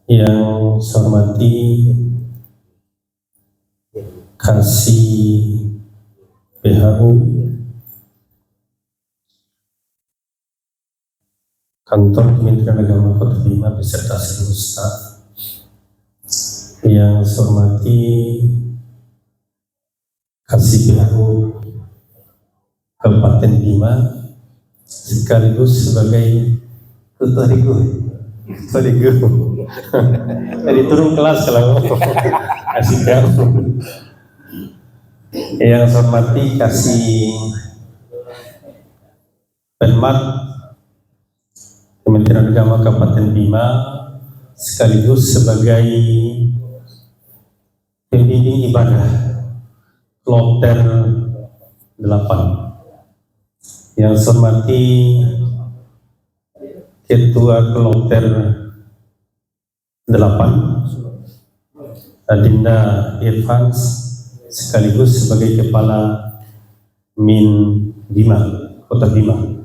Yang saya hormati Kasih PHU Kantor Kementerian Agama Kota Bima beserta seluruh staf. Yang saya hormati Kasih PHU Kabupaten Bima sekaligus sebagai ketua regu. Jadi turun kelas kalau Kasih PHU. Yang saya hormati Kasih Penmat Kementerian Agama Kabupaten Bima sekaligus sebagai pembimbing ibadah Kloter 8. Yang saya hormati Ketua Kloter 8 Adinda Irfan sekaligus sebagai Kepala Min Bima, Kota Bima.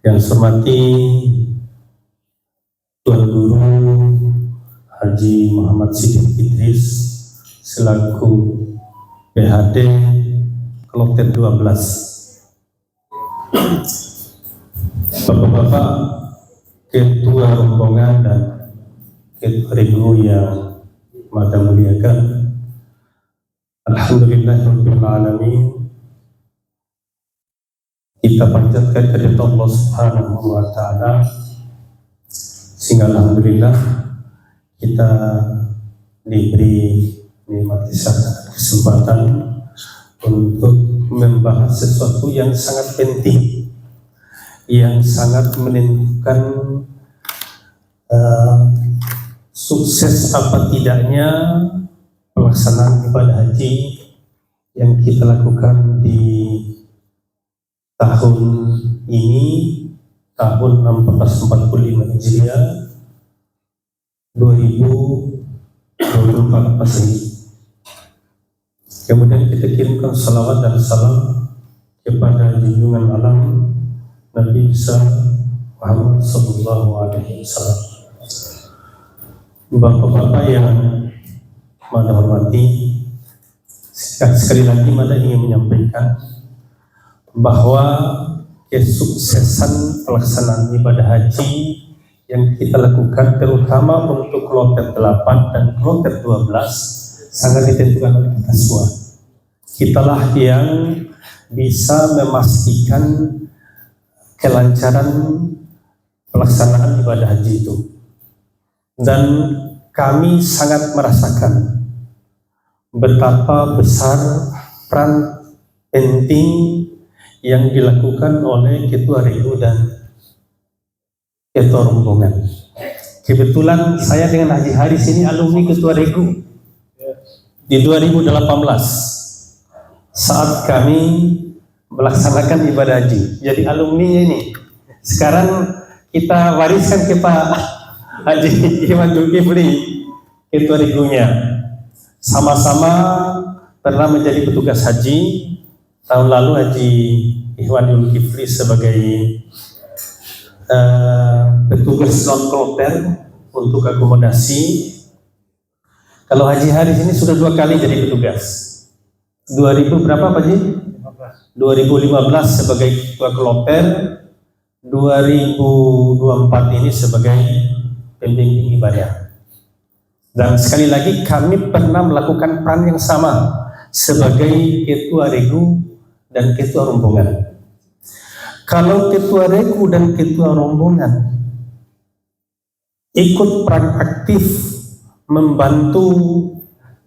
Yang saya hormati Tuan Guru Haji Muhammad Siddiq Idris selaku PHD Kloter 12. Bapak-bapak Ketua Rombongan dan Ketua Regu yang Maha muliakan, Alhamdulillahirabbil alamin. Kita panjatkan kepada Allah Subhanahu wa taala sehingga alhamdulillah kita diberi nikmat kesempatan untuk membahas sesuatu yang sangat penting, yang sangat menentukan sukses apa tidaknya pelaksanaan ibadah haji yang kita lakukan di tahun ini, tahun 1445 Hijriah 2024 Masehi. Kemudian kita kirimkan salawat dan salam kepada junjungan alam Nabi besar Muhammad sallallahu alaihi wasallam. Bapak-bapak yang Mada hormati, sekali lagi Mada ingin menyampaikan bahwa kesuksesan pelaksanaan ibadah haji yang kita lakukan terutama untuk Kloter 8 dan Kloter 12 sangat ditentukan oleh kita semua. Kitalah yang bisa memastikan kelancaran pelaksanaan ibadah haji itu. Dan kami sangat merasakan betapa besar peran penting yang dilakukan oleh Ketua Regu dan Ketua Rombongan. Kebetulan saya dengan Haji Haris ini alumni Ketua Regu di 2018 saat kami melaksanakan ibadah haji. Jadi alumninya ini sekarang kita wariskan ke Pak Haji Iwan Zulkifli, Ketua Regunya. Sama-sama pernah menjadi petugas haji. Tahun lalu Haji Iwan Zulkifli sebagai petugas non-kloter untuk akomodasi. Kalau Haji Haris ini sudah 2 kali jadi petugas. 2000 berapa Pak Haji? 2015 sebagai ketua kloter, 2024 ini sebagai pembimbing ibadah. Dan sekali lagi kami pernah melakukan peran yang sama sebagai Ketua Regu dan Ketua Rombongan. Kalau Ketua Regu dan Ketua Rombongan ikut peran aktif membantu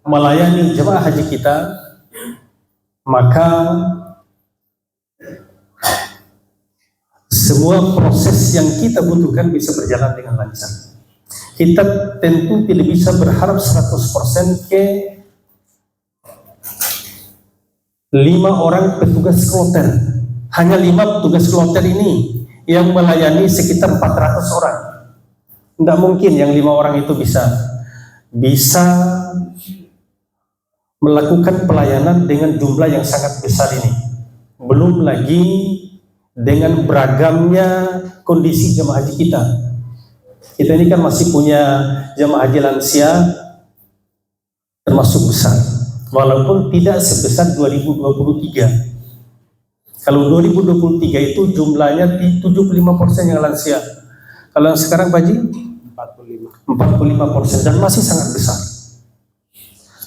melayani jemaah haji kita, maka semua proses yang kita butuhkan bisa berjalan dengan lancar. Kita tentu tidak bisa berharap 100% ke 5 orang petugas kloter. Hanya 5 petugas kloter ini yang melayani sekitar 400 orang. Tidak mungkin yang 5 orang itu bisa melakukan pelayanan dengan jumlah yang sangat besar ini. Belum lagi dengan beragamnya kondisi jemaah haji kita. Kita ini kan masih punya jemaah haji lansia termasuk besar, walaupun tidak sebesar 2023. Kalau 2023 itu jumlahnya 75% yang lansia. Kalau yang sekarang Pak Haji 45% dan masih sangat besar.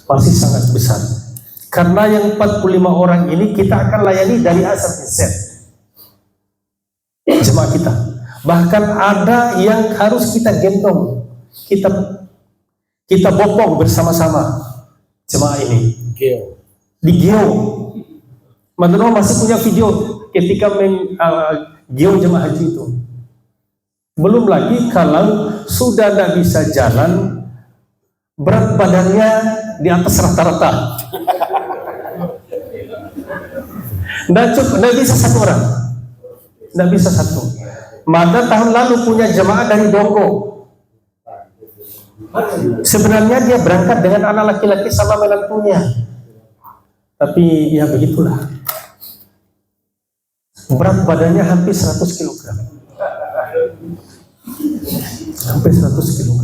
Masih sangat besar. Karena yang 45 orang ini kita akan layani dari A sampai Z. Jemaah kita. Bahkan ada yang harus kita gendong. Kita bopong bersama-sama jemaah ini. Di Geo. Madano masih punya video ketika Geo jemaah haji itu. Belum lagi kalau sudah tidak bisa jalan, berat badannya di atas rata-rata. Tidak bisa satu orang. Tidak bisa satu. Maka tahun lalu punya jemaah dari Dongo. Sebenarnya dia berangkat dengan anak laki-laki sama menantunya. Tapi ya begitulah. Berat badannya hampir 100 kg. Hampir 100 kg.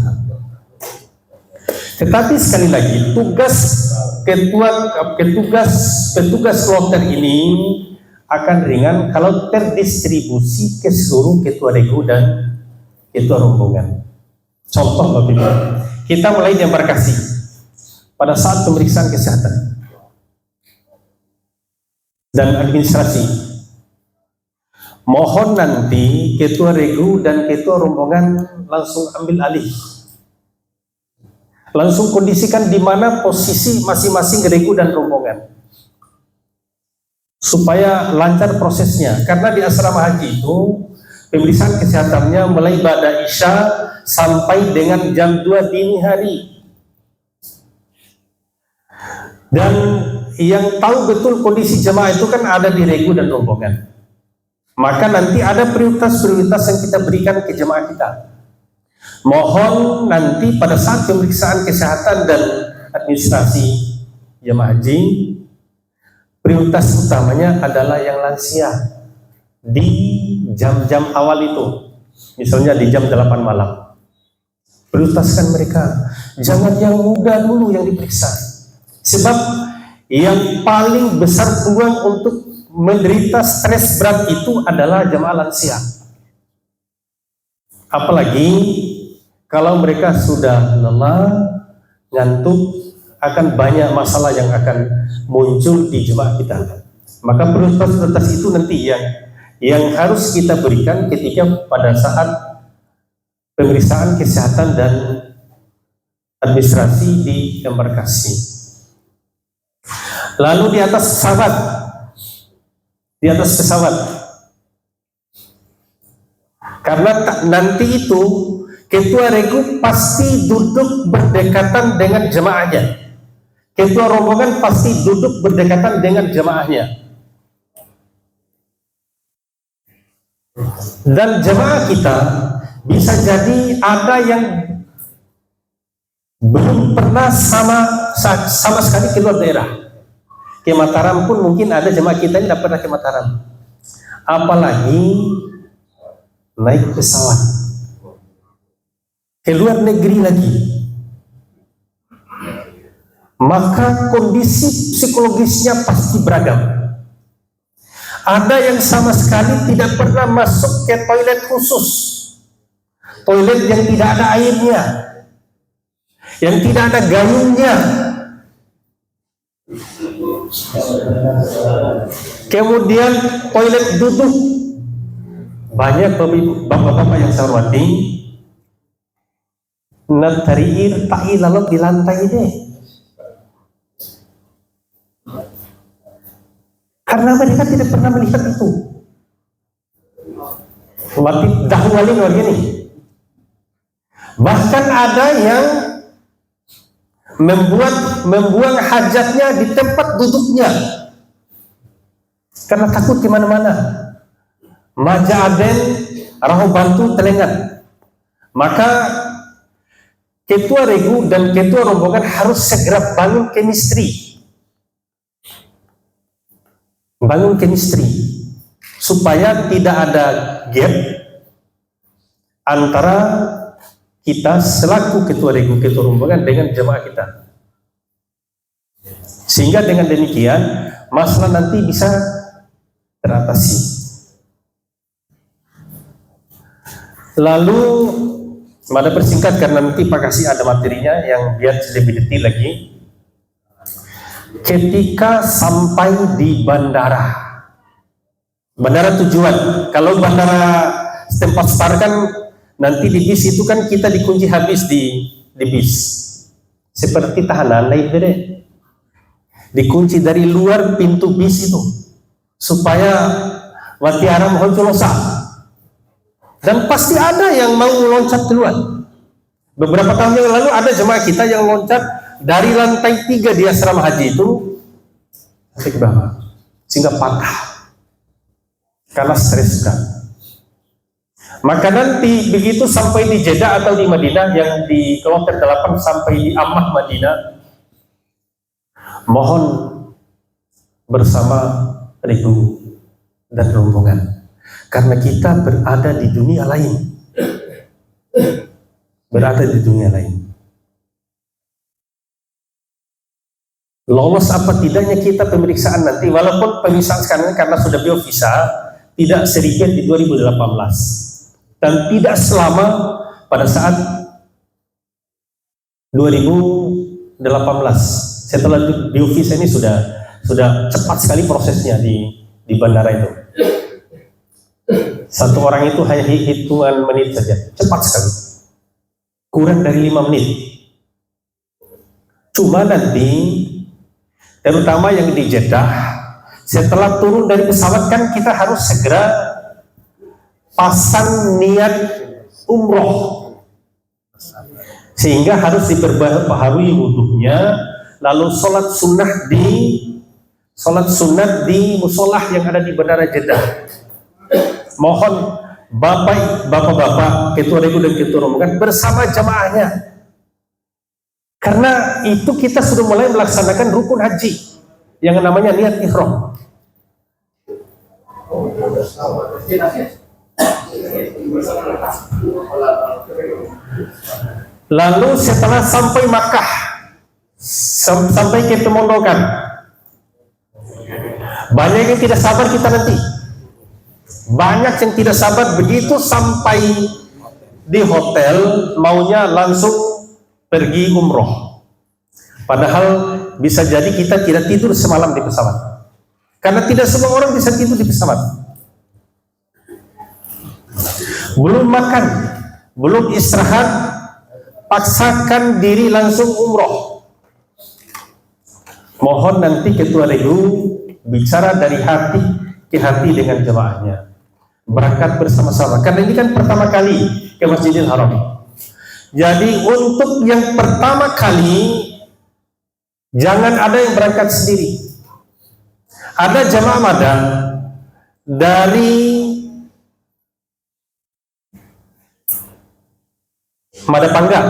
Tetapi sekali lagi petugas kloter ini akan ringan kalau terdistribusi ke seluruh ketua regu dan ketua rombongan. Contoh Bapak Ibu, kita mulai di embarkasi pada saat pemeriksaan kesehatan dan administrasi. Mohon nanti ketua regu dan ketua rombongan langsung ambil alih. Langsung kondisikan di mana posisi masing-masing regu dan rombongan supaya lancar prosesnya. Karena di asrama haji itu pemeriksaan kesehatannya mulai ba'da isya sampai dengan jam 2 dini hari. Dan yang tahu betul kondisi jemaah itu kan ada di regu dan rombongan. Maka nanti ada prioritas-prioritas yang kita berikan ke jemaah kita. Mohon nanti pada saat pemeriksaan kesehatan dan administrasi jemaah haji, prioritas utamanya adalah yang lansia di jam-jam awal itu, misalnya di jam 8 malam. Prioritaskan mereka, jangan yang muda dulu yang diperiksa, sebab yang paling besar peluang untuk menderita stres berat itu adalah jemaah lansia. Apalagi kalau mereka sudah lelah, ngantuk, akan banyak masalah yang akan muncul di jemaah kita. Maka prioritas itu nanti yang harus kita berikan ketika pada saat pemeriksaan kesehatan dan administrasi di embarkasi. Lalu di atas pesawat, karena nanti itu ketua regu pasti duduk berdekatan dengan jemaahnya. Ketua rombongan pasti duduk berdekatan dengan jemaahnya. Dan jemaah kita bisa jadi ada yang belum pernah sama sekali keluar daerah. Ke Mataram pun mungkin ada jemaah kita yang tidak pernah ke Mataram. Apalagi naik pesawat ke luar negeri lagi, maka kondisi psikologisnya pasti beragam. Ada yang sama sekali tidak pernah masuk ke toilet khusus, toilet yang tidak ada airnya, yang tidak ada gayungnya. Kemudian toilet duduk. Banyak bapak-bapak yang saya hormati, natariir ta'i lalot di lantai deh. Karena mereka tidak pernah melihat itu. Mati dahwalin warga nih. Bahkan ada yang membuang hajatnya di tempat duduknya karena takut kemana-mana. Maja'aden rahu bantu telengan. Maka ketua regu dan ketua rombongan harus segera bangun chemistry supaya tidak ada gap antara kita selaku ketua regu, ketua rombongan dengan jemaah kita. Sehingga dengan demikian masalah nanti bisa teratasi. Lalu pada persingkat karena nanti Pak Kasih ada materinya yang biar lebih detail lagi. Ketika sampai di bandara tujuan, kalau bandara tempat start kan nanti di bis itu kan kita dikunci habis di bis, seperti tahanan lain deh, dikunci dari luar pintu bis itu supaya wati aram honculosa, dan pasti ada yang mau loncat duluan. Beberapa tahun yang lalu ada jemaah kita yang loncat dari lantai 3 di asrama haji itu sampai ke bawah sehingga patah karena stres kan. Maka nanti begitu sampai di Jeddah atau di Madinah, yang di kloter 8 sampai di Ammah Madinah, mohon bersama regu dan rombongan, karena kita berada di dunia lain, lolos apa tidaknya kita pemeriksaan nanti, walaupun pemeriksaan sekarang karena sudah biovisa tidak seribet di 2018 dan tidak selama pada saat 2018. Setelah biovisa ini sudah cepat sekali prosesnya di bandara itu. Satu orang itu hanya hitungan menit saja, cepat sekali, kurang dari 5 menit. Cuma nanti terutama yang di Jeddah, setelah turun dari pesawat kan kita harus segera pasang niat umroh, sehingga harus diperbaharui wudhunya, lalu sholat sunat di musolah yang ada di bandara Jeddah. Mohon bapak-bapak ketua regu dan ketua rombongan bersama jamaahnya, karena itu kita sudah mulai melaksanakan rukun haji yang namanya niat ihram. Lalu setelah sampai Makkah, sampai ke pemondokan, banyak yang tidak sabar kita nanti. Banyak yang tidak sabar begitu sampai di hotel maunya langsung pergi umroh. Padahal bisa jadi kita tidak tidur semalam di pesawat, karena tidak semua orang bisa tidur di pesawat. Belum makan, belum istirahat, paksakan diri langsung umroh. Mohon nanti ketua regu bicara dari hati ke hati dengan jemaahnya, berangkat bersama-sama, karena ini kan pertama kali ke Masjidil Haram. Jadi untuk yang pertama kali jangan ada yang berangkat sendiri. Ada jamaah Mada dari Madapangga,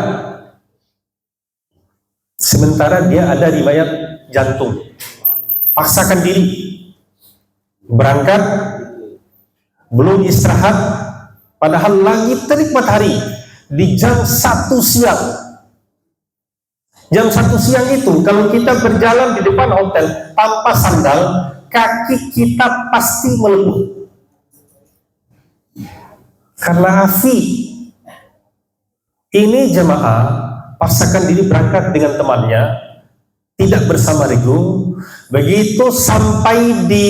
sementara dia ada riwayat jantung, paksakan diri berangkat, belum istirahat, padahal langit terik matahari di jam 1 siang. Jam 1 siang itu kalau kita berjalan di depan hotel tanpa sandal, kaki kita pasti melepuh karena api. Ini jemaah paksakan diri berangkat dengan temannya, tidak bersama regu. Begitu sampai di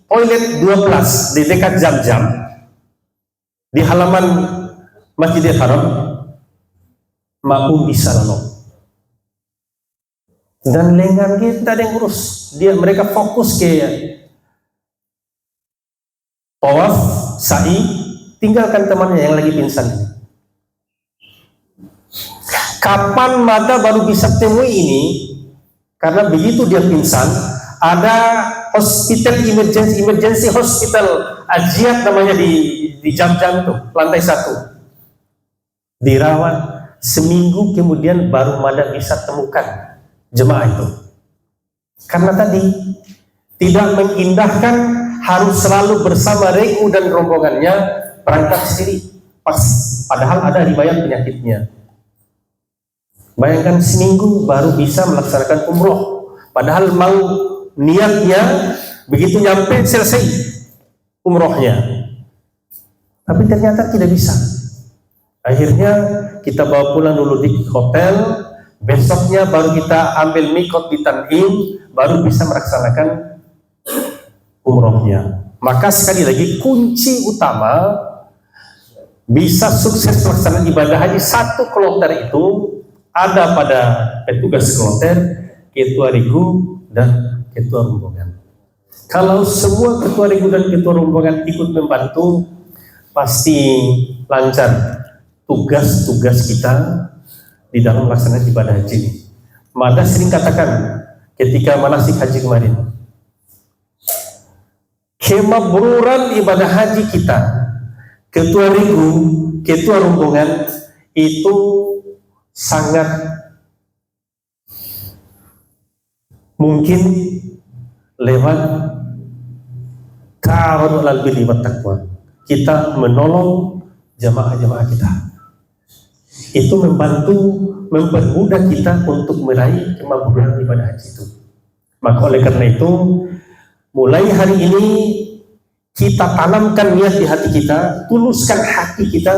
toilet 12 di dekat Jam-Jam di halaman Masjidil Haram, makum bisa lalu. Dan lengan kita ada yang urus, mereka fokus ke tawaf, sa'i, tinggalkan temannya yang lagi pingsan. Kapan Mada baru bisa temui ini? Karena begitu dia pingsan, ada hospital emergency hospital Ajiat namanya di Jam-Jam tuh, lantai 1. Dirawat seminggu kemudian baru Mada bisa temukan jemaah itu. Karena tadi tidak mengindahkan harus selalu bersama regu dan rombongannya, berangkat sendiri, padahal ada riwayat penyakitnya. Bayangkan seminggu baru bisa melaksanakan umroh, padahal mau niatnya begitu nyampe selesai umrohnya, tapi ternyata tidak bisa. Akhirnya kita bawa pulang dulu di hotel, besoknya baru kita ambil mikot di Tan'im, baru bisa melaksanakan umrohnya. Maka sekali lagi kunci utama bisa sukses melaksanakan ibadah haji satu kloter itu ada pada petugas kloter, ketua regu, dan ketua rombongan. Kalau semua ketua regu dan ketua rombongan ikut membantu, pasti lancar tugas-tugas kita di dalam melaksanakan ibadah haji. Maka sering katakan ketika manasik haji kemarin, kemabruran ibadah haji kita, ketua regu, ketua rombongan itu sangat mungkin lewat ta'awun 'alal birri wat taqwa. Kita menolong jamaah-jamaah kita. Itu membantu, mempermudah kita untuk meraih kemampuan ibadah haji itu. Maka oleh karena itu, mulai hari ini kita tanamkan niat di hati kita, tuluskan hati kita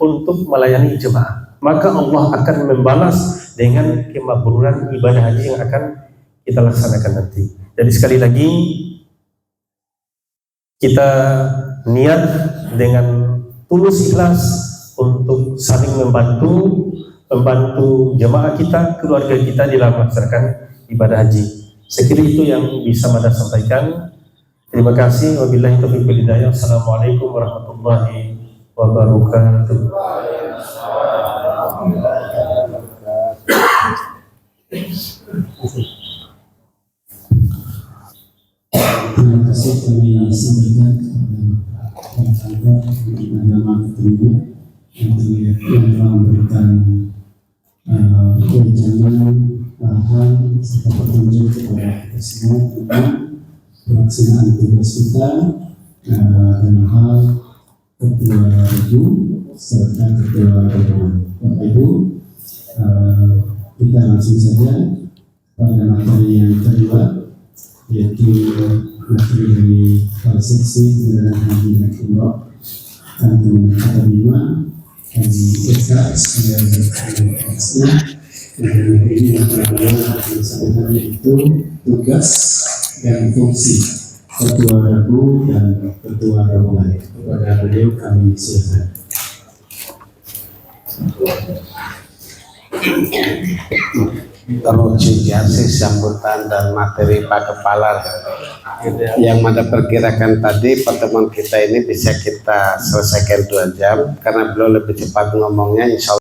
untuk melayani jemaah. Maka Allah akan membalas dengan kemakburan ibadah haji yang akan kita laksanakan nanti. Jadi sekali lagi kita niat dengan tulus ikhlas untuk saling membantu jemaah kita, keluarga kita dalam melaksanakan ibadah haji. Sekira itu yang bisa Mada sampaikan. Terima kasih. Wabillahi taufiq wal hidayah. Assalamualaikum warahmatullahi wabarakatuh. Terima kasih kami sampaikan kepada agama ketujuh yang telah memberikan wejangan, arahan serta petunjuk kepada kita semua tentang pelaksanaan tugas kita dalam hal ketua regu serta ketua rombongan. Bapak Ibu, kita langsung saja pada materi yang kedua, yaitu materi dari seksi kendaraan haji dan umroh Kantung Kota Bima dan Eka sebagai berkasnya. Dan ini yang pertama disampaikan yaitu tugas dan fungsi ketua regu dan ketua rombongan. Kepada beliau kami silakan. Terus sambutan dan materi Pak Kepala yang Mada perkirakan tadi pertemuan kita ini bisa kita selesaikan 2 jam karena beliau lebih cepat ngomongnya, insya Allah.